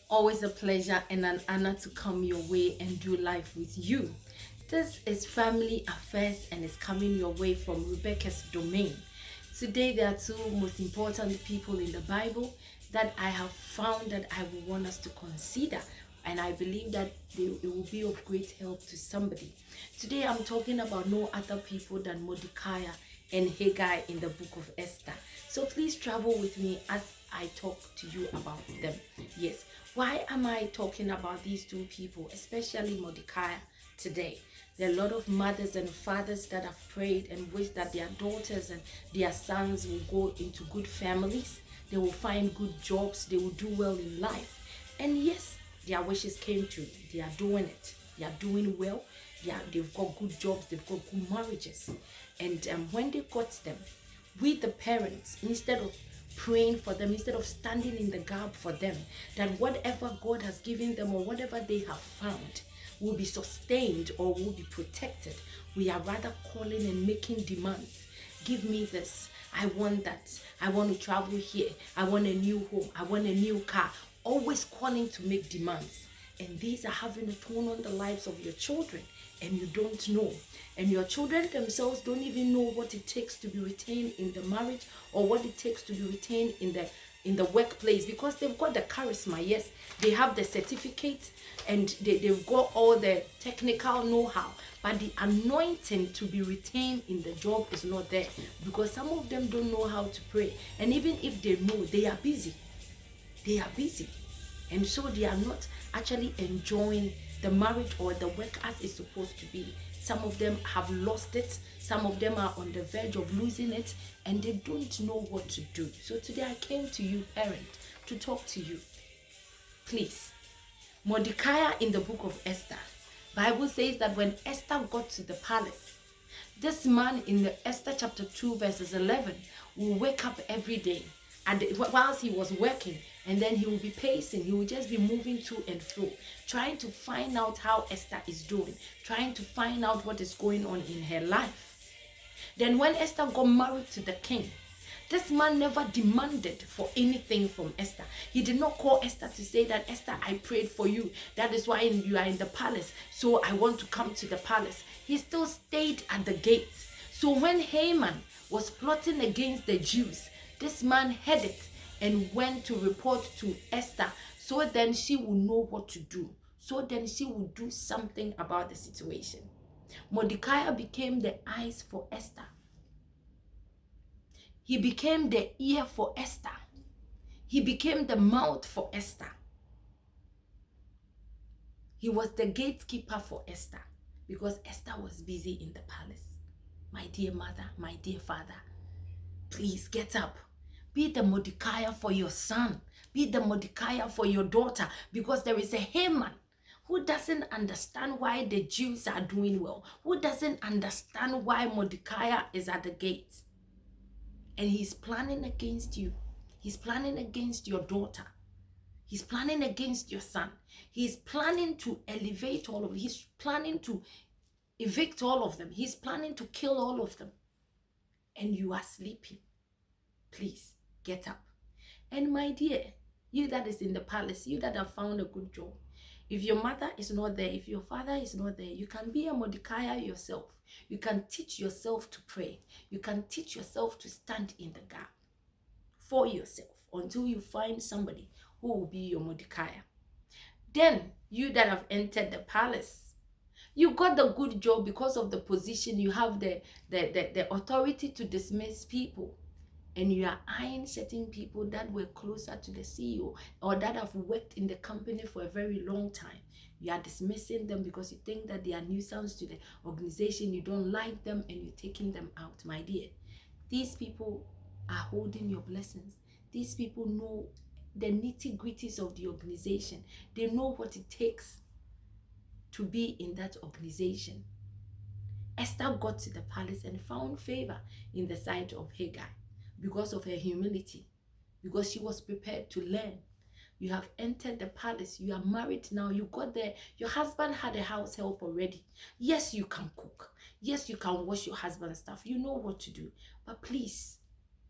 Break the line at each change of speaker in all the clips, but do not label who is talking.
Always a pleasure and an honor to come your way and do life with you. This is Family Affairs and it's coming your way from Rebecca's domain. Today, there are two most important people in the Bible that I have found that I will want us to consider, and I believe that it will be of great help to somebody. Today, I'm talking about no other people than Mordecai and Haggai in the book of Esther. So please travel with me as I talk to you about them. Yes, why am I talking about these two people, especially Mordecai, today? There are a lot of mothers and fathers that have prayed and wished that their daughters and their sons will go into good families. They will find good jobs. They will do well in life. And yes, their wishes came true. They are doing it. They are doing well. They've got good jobs. They've got good marriages. And when they got them, we the parents, instead of praying for them, instead of standing in the gap for them, that whatever God has given them or whatever they have found will be sustained or will be protected, we are rather calling and making demands. Give me this. I want that. I want to travel here. I want a new home. I want a new car. Always calling to make demands. And these are having a tone on the lives of your children, and you don't know. And your children themselves don't even know what it takes to be retained in the marriage or what it takes to be retained in the workplace, because they've got the charisma. Yes, they have the certificate and they've got all the technical know-how, but the anointing to be retained in the job is not there, because some of them don't know how to pray. And even if they know, they are busy. They are busy. And so they are not actually enjoying the marriage or the work as it's supposed to be. Some of them have lost it. Some of them are on the verge of losing it, and they don't know what to do. So today I came to you, parent, to talk to you. Please. Mordecai in the book of Esther. Bible says that when Esther got to the palace, this man in the Esther chapter 2 verses 11 will wake up every day, and whilst he was working, and then he will be pacing, he will just be moving to and fro, trying to find out how Esther is doing, trying to find out what is going on in her life. Then when Esther got married to the king, this man never demanded for anything from Esther. He did not call Esther to say that, Esther, I prayed for you. That is why you are in the palace. So I want to come to the palace. He still stayed at the gates. So when Haman was plotting against the Jews, this man heard it and went to report to Esther, so then she will know what to do. So then she will do something about the situation. Mordecai became the eyes for Esther. He became the ear for Esther. He became the mouth for Esther. He was the gatekeeper for Esther, because Esther was busy in the palace. My dear mother, my dear father, please get up. Be the Mordecai for your son. Be the Mordecai for your daughter, because there is a Haman who doesn't understand why the Jews are doing well, who doesn't understand why Mordecai is at the gate. And he's planning against you. He's planning against your daughter. He's planning against your son. He's planning to elevate all of them. He's planning to evict all of them. He's planning to kill all of them. And you are sleeping. Please get up. And my dear, you that is in the palace, you that have found a good job, if your mother is not there, if your father is not there, you can be a Mordecai yourself. You can teach yourself to pray. You can teach yourself to stand in the gap for yourself until you find somebody who will be your Mordecai. Then, you that have entered the palace, you got the good job because of the position. You have the authority to dismiss people. And you are eyeing certain people that were closer to the CEO or that have worked in the company for a very long time. You are dismissing them because you think that they are nuisance to the organization. You don't like them and you're taking them out. My dear, these people are holding your blessings. These people know the nitty-gritties of the organization. They know what it takes to be in that organization. Esther got to the palace and found favor in the sight of Haggai, because of her humility, because she was prepared to learn. You have entered the palace. You are married now. You got there. Your husband had a house help already. Yes, you can cook. Yes, you can wash your husband's stuff. You know what to do. But please,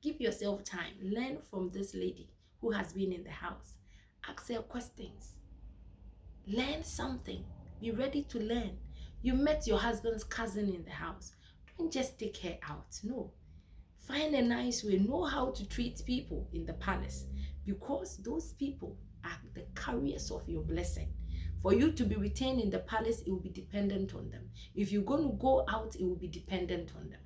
give yourself time. Learn from this lady who has been in the house. Ask her questions. Learn something. Be ready to learn. You met your husband's cousin in the house. Don't just take her out. No. Find a nice way. Know how to treat people in the palace, because those people are the carriers of your blessing. For you to be retained in the palace, it will be dependent on them. If you're going to go out, it will be dependent on them.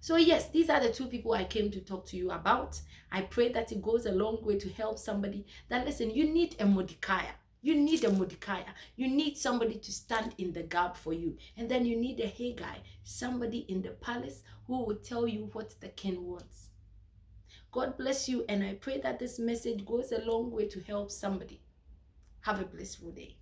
So yes, these are the two people I came to talk to you about. I pray that it goes a long way to help somebody. That listen, you need a Mordecai. You need a Mordecai. You need somebody to stand in the gap for you. And then you need a Haggai, somebody in the palace who will tell you what the king wants. God bless you, and I pray that this message goes a long way to help somebody. Have a blissful day.